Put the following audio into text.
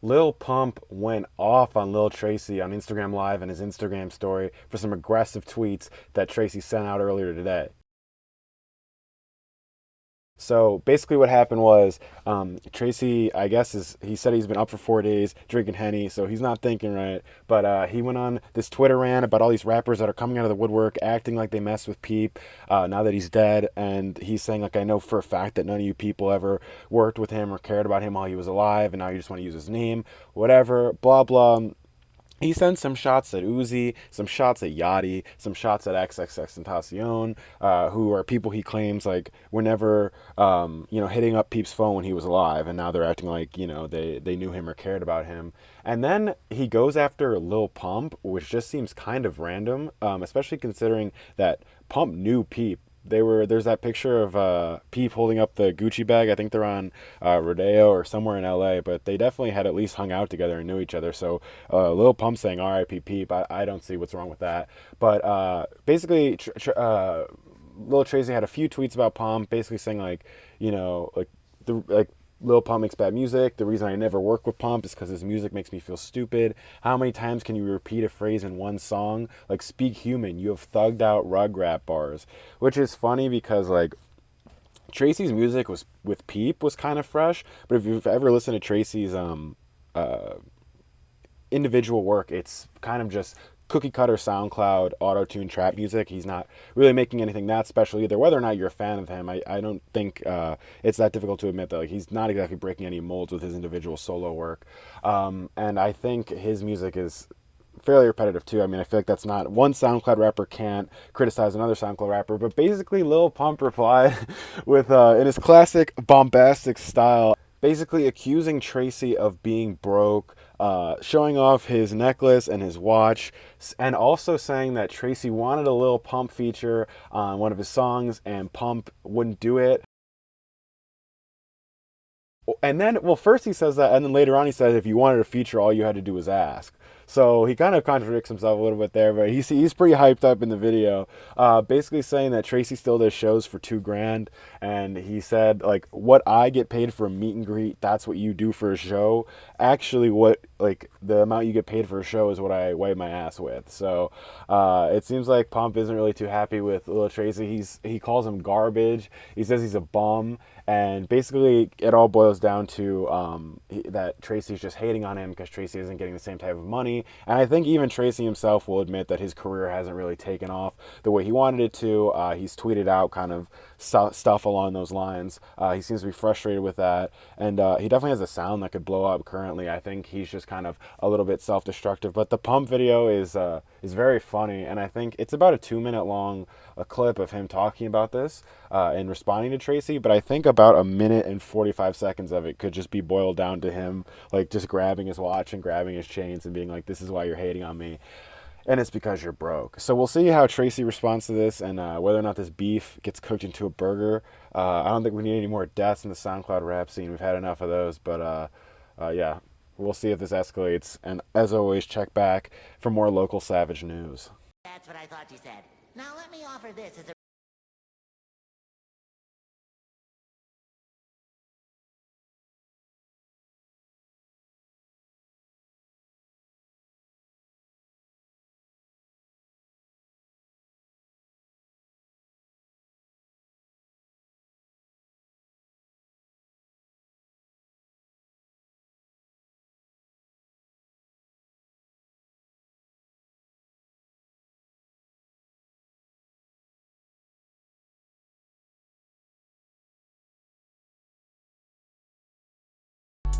Lil Pump went off on Lil Tracy on Instagram Live and his Instagram story for some aggressive tweets that Tracy sent out earlier today. So basically, what happened was Tracy, I guess, he said he's been up for 4 days drinking Henny, so he's not thinking right. But he went on this Twitter rant about all these rappers that are coming out of the woodwork, acting like they messed with Peep now that he's dead, and he's saying like, I know for a fact that none of you people ever worked with him or cared about him while he was alive, and now you just want to use his name, whatever, blah blah. He sends some shots at Uzi, some shots at Yachty, some shots at XXXTentacion, who are people he claims like were never, hitting up Peep's phone when he was alive, and now they're acting like they knew him or cared about him. And then he goes after Lil Pump, which just seems kind of random, especially considering that Pump knew Peep. There's that picture of Peep holding up the Gucci bag. I think they're on Rodeo or somewhere in LA, but they definitely had at least hung out together and knew each other. So Lil Pump saying R.I.P. Peep, I don't see what's wrong with that. But basically, Lil Tracy had a few tweets about Pump, basically saying like Lil Pump makes bad music. The reason I never work with Pump is because his music makes me feel stupid. How many times can you repeat a phrase in one song? Like, speak human. You have thugged out rug rap bars. Which is funny because, like, Tracy's music was with Peep was kind of fresh. But if you've ever listened to Tracy's uh, individual work, it's kind of just cookie cutter SoundCloud auto tune trap music. He's not really making anything that special either. Whether or not you're a fan of him, I don't think it's that difficult to admit that like he's not exactly breaking any molds with his individual solo work. And I think his music is fairly repetitive too. I mean, I feel like that's not one SoundCloud rapper can't criticize another SoundCloud rapper, but basically Lil Pump replied with in his classic bombastic style, basically accusing Tracy of being broke, showing off his necklace and his watch, and also saying that Tracy wanted a Lil Pump feature on one of his songs and Pump wouldn't do it. And then, well, first he says that, and then later on he says if you wanted a feature, all you had to do was ask. So he kind of contradicts himself a little bit there, but he's pretty hyped up in the video, basically saying that Tracy still does shows for $2,000, and he said like what I get paid for a meet and greet, that's what you do for a show. Actually, what like the amount you get paid for a show is what I wipe my ass with. So it seems like Pump isn't really too happy with Lil Tracy. He calls him garbage. He says he's a bum, and basically it all boils down to that Tracy's just hating on him because Tracy isn't getting the same type of money. And I think even Tracy himself will admit that his career hasn't really taken off the way he wanted it to. He's tweeted out kind of stuff along those lines. He seems to be frustrated with that, and he definitely has a sound that could blow up currently. I think he's just kind of a little bit self-destructive. But the Pump video is very funny, and I think it's about a 2 minute long a clip of him talking about this and responding to Tracy. But I think about a minute and 45 seconds of it could just be boiled down to him like just grabbing his watch and grabbing his chains and being like, "This is why you're hating on me." And it's because you're broke. So we'll see how Tracy responds to this and whether or not this beef gets cooked into a burger. I don't think we need any more deaths in the SoundCloud rap scene. We've had enough of those. But yeah, we'll see if this escalates. And as always, check back for more local savage news. That's what I thought you said. Now let me offer this as a